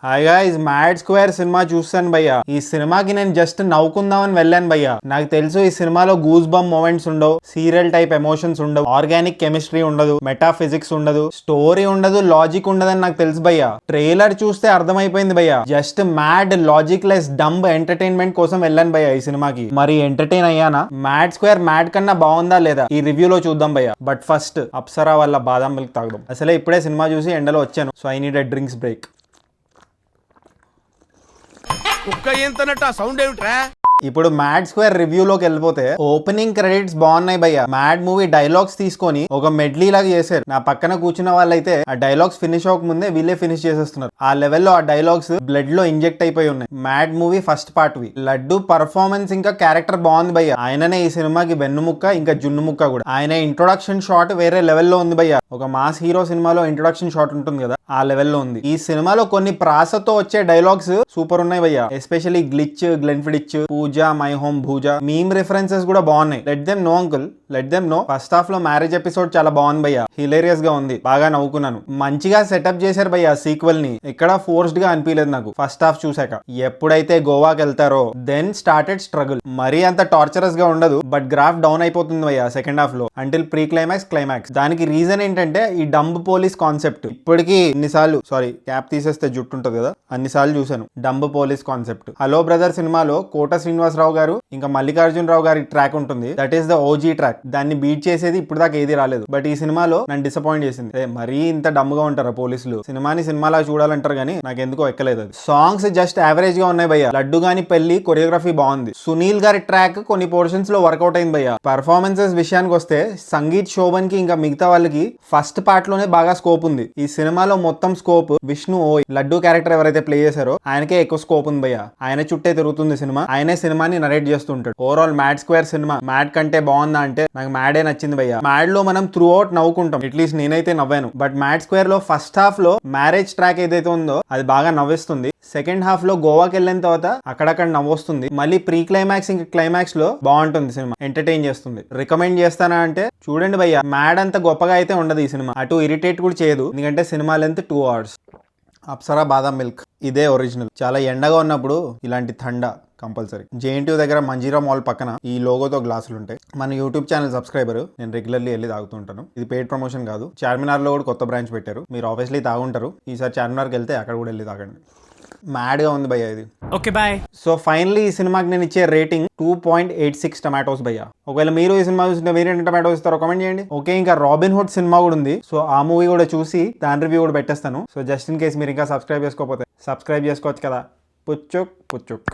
Hi guys, mad square cinema చూస్తాను భయ్యా. ఈ సినిమాకి నేను జస్ట్ నవ్వుకుందామని వెళ్ళాను భయ్యా. నాకు తెలుసు ఈ సినిమాలో గూస్ బంప్ మూమెంట్స్ ఉండవు, సీరియల్ టైప్ ఎమోషన్స్ ఉండవు, ఆర్గానిక్ కెమిస్ట్రీ ఉండదు, మెటాఫిజిక్స్ ఉండదు, స్టోరీ ఉండదు, లాజిక్ ఉండదని నాకు తెలుసు భయ్యా. ట్రైలర్ చూస్తే అర్థమైపోయింది భయ్యా. Just mad logic less dumb entertainment కోసం వెళ్ళాను భయ్యా ఈ సినిమాకి. మరి ఎంటర్టైన్ అయ్యానా? మ్యాడ్ స్క్వేర్ మ్యాడ్ కన్నా బాగుందా లేదా ఈ రివ్యూలో చూద్దాం భయ్యా. బట్ ఫస్ట్ అప్సరా వల్ల బాదం మిల్క్ తాగడం. అసలే ఇప్పుడే సినిమా చూసి ఎండలో వచ్చాను, so I need a drinks break. కుక్క ఏంతనట్టు ఆ సౌండ్ ఏమిట్రా? ఇప్పుడు మ్యాడ్ స్క్వేర్ రివ్యూలోకి వెళ్ళిపోతే ఓపెనింగ్ క్రెడిట్స్ బాగున్నాయి భయ్య. మ్యాడ్ మూవీ డైలాగ్స్ తీసుకొని ఒక మెడ్లీ లాగా చేశారు. నా పక్కన కూర్చున్న వాళ్ళైతే ఆ డైలాగ్స్ ఫినిష్ అవ్వక ముందే వీళ్ళే ఫినిష్ చేసేస్తున్నారు. ఆ లెవెల్లో ఆ డైలాగ్స్ బ్లడ్ లో ఇంజెక్ట్ అయిపోయి ఉన్నాయి. Mad movie first part we. Laddu performance ఇంకా క్యారెక్టర్ బాగుంది భయ్య. ఆయననే ఈ సినిమాకి వెన్నుముక్క ఇంకా జున్ను ముక్క కూడా. ఆయన ఇంట్రొడక్షన్ షాట్ వేరే లెవెల్లో ఉంది భయ్య. ఒక మాస్ హీరో సినిమాలో ఇంట్రొడక్షన్ షాట్ ఉంటుంది కదా, ఆ లెవెల్లో ఉంది. ఈ సినిమాలో కొన్ని ప్రాసతో వచ్చే డైలాగ్స్ సూపర్ ఉన్నాయి భయ్య. Especially glitch, Glenfiddich, Pooja, my home భూజ, మీమ్ రిఫరెన్సెస్ కూడా బాగున్నాయి. Let them know uncle, let them know. First half లో మ్యారేజ్ ఎపిసోడ్ చాలా బాగుంది భయ్య. హిలేరియస్ గా ఉంది, బాగా నవ్వుకున్నాను. మంచిగా సెటప్ చేశారు భయ్య సీక్వెల్ ని. ఎక్కడ ఫోర్స్డ్ గా అనిపించలేదు నాకు ఫస్ట్ హాఫ్ చూసాక. ఎప్పుడైతే గోవాకి వెళ్తారో దెన్ స్టార్టెడ్ స్ట్రగుల్. మరీ అంత టార్చరస్ గా ఉండదు, బట్ గ్రాఫ్ డౌన్ అయిపోతుంది భయ్య సెకండ్ హాఫ్ లో అంటిల్ ప్రీ క్లైమాక్స్, క్లైమాక్స్. దానికి రీజన్ ఏంటంటే ఈ డంబ్ పోలీస్ కాన్సెప్ట్. ఇప్పటికీ ఇన్నిసార్లు, సారీ క్యాప్ తీసేస్తే జుట్టు ఉంటుంది కదా, అన్నిసార్లు చూసాను dumb police concept. Hello brother సినిమాలో కోట శ్రీనివాసరావు గారు ఇంకా మల్లికార్జునరావు గారి ట్రాక్ ఉంటుంది. That is the OG track. దాన్ని బీట్ చేసేది ఇప్పుడు దాకా ఏది రాలేదు. బట్ ఈ సినిమాలో నన్ను డిసప్పాయింట్ చేసింది. మరీ ఇంత డమ్గా ఉంటారా పోలీసులు? సినిమాని సినిమాలా చూడాలంటారు కానీ నాకు ఎందుకో ఎక్కలేదు అది. సాంగ్స్ జస్ట్ యావరేజ్ గా ఉన్నాయి భయ్య. లడ్డు గాని పెళ్లి కొరియోగ్రఫీ బాగుంది. సునీల్ గారి ట్రాక్ కొన్ని పోర్షన్స్ లో వర్కౌట్ అయింది భయ్య. పర్ఫార్మెన్సెస్ విషయానికి వస్తే సంగీత్, శోభన్ కి ఇంకా మిగతా వాళ్ళకి ఫస్ట్ పార్ట్ లోనే బాగా స్కోప్ ఉంది. ఈ సినిమాలో మొత్తం స్కోప్ విష్ణు ఓయ్, లడ్డు క్యారెక్టర్ ఎవరైతే ప్లే చేశారో ఆయనకే ఎక్కువ స్కోప్ ఉంది భయ్య. ఆయన చుట్టే తిరుగుతుంది సినిమా. ఆయనే సినిమాని నరేట్ చేస్తుంటాడు. Overall mad square cinema mad కంటే బాగుందా అంటే నాకు మ్యాడే నచ్చింది భయ్య. మ్యాడ్ లో మనం త్రూ అవుట్ నవ్వుకుంటాం, అట్లీస్ట్ నేనైతే నవ్వాను. బట్ మ్యాడ్ స్క్వేర్ లో ఫస్ట్ హాఫ్ లో మ్యారేజ్ ట్రాక్ ఏదైతే ఉందో అది బాగా నవ్విస్తుంది. సెకండ్ హాఫ్ లో గోవాకి వెళ్ళిన తర్వాత అక్కడక్కడ నవ్వొస్తుంది. మళ్ళీ ప్రీ క్లైమాక్స్ ఇంకా క్లైమాక్స్ లో బాగుంటుంది సినిమా, ఎంటర్టైన్ చేస్తుంది. రికమెండ్ చేస్తానా అంటే చూడండి భయ్య. మ్యాడ్ అంత గొప్పగా అయితే ఉండదు ఈ సినిమా, అటు ఇరిటేట్ కూడా చేయదు, ఎందుకంటే సినిమా లెంత్ 2 hours. అప్సరా బాదం మిల్క్ ఇదే ఒరిజినల్. చాలా ఎండగా ఉన్నప్పుడు ఇలాంటి థండా కంపల్సరీ. జేఎన్టీయూ దగ్గర మంజీరా మాల్ పక్కన ఈ లోగోతో గ్లాసులు ఉంటాయి. మన యూట్యూబ్ ఛానల్ సబ్స్క్రైబర్, నేను రెగ్యులర్లీ వెళ్ళి తాగుతుంటాను. ఇది పెయిడ్ ప్రమోషన్ కాదు. చార్మినార్ లో కూడా కొత్త బ్రాంచ్ పెట్టారు. మీరు ఆబ్వియస్లీ తాగుంటారు. ఈసారి చార్మినార్కి వెళ్తే అక్కడ కూడా వెళ్ళి తాగండి. మ్యాడ్ గా ఉంది భయ్య ఇది. Okay bye. సో ఫైనల్లీ ఈ సినిమాకి నేను ఇచ్చే రేటింగ్ 2.86 టమాటోస్ భయ్య. ఒకవేళ మీరు ఈ సినిమా చూసిన వేరే టమాటోస్ ఇస్తారో కామెంట్ చేయండి. ఓకే, ఇంకా రాబిన్ హుడ్ సినిమా కూడా ఉంది. సో ఆ మూవీ కూడా చూసి దాని రివ్యూ కూడా పెట్టేస్తాను. సో జస్ట్ ఇన్ కేస్ మీరు ఇంకా సబ్స్క్రైబ్ చేసుకోకపోతే సబ్స్క్రైబ్ చేసుకోవచ్చు కదా. పుచ్చుక్ పుచ్చుక్.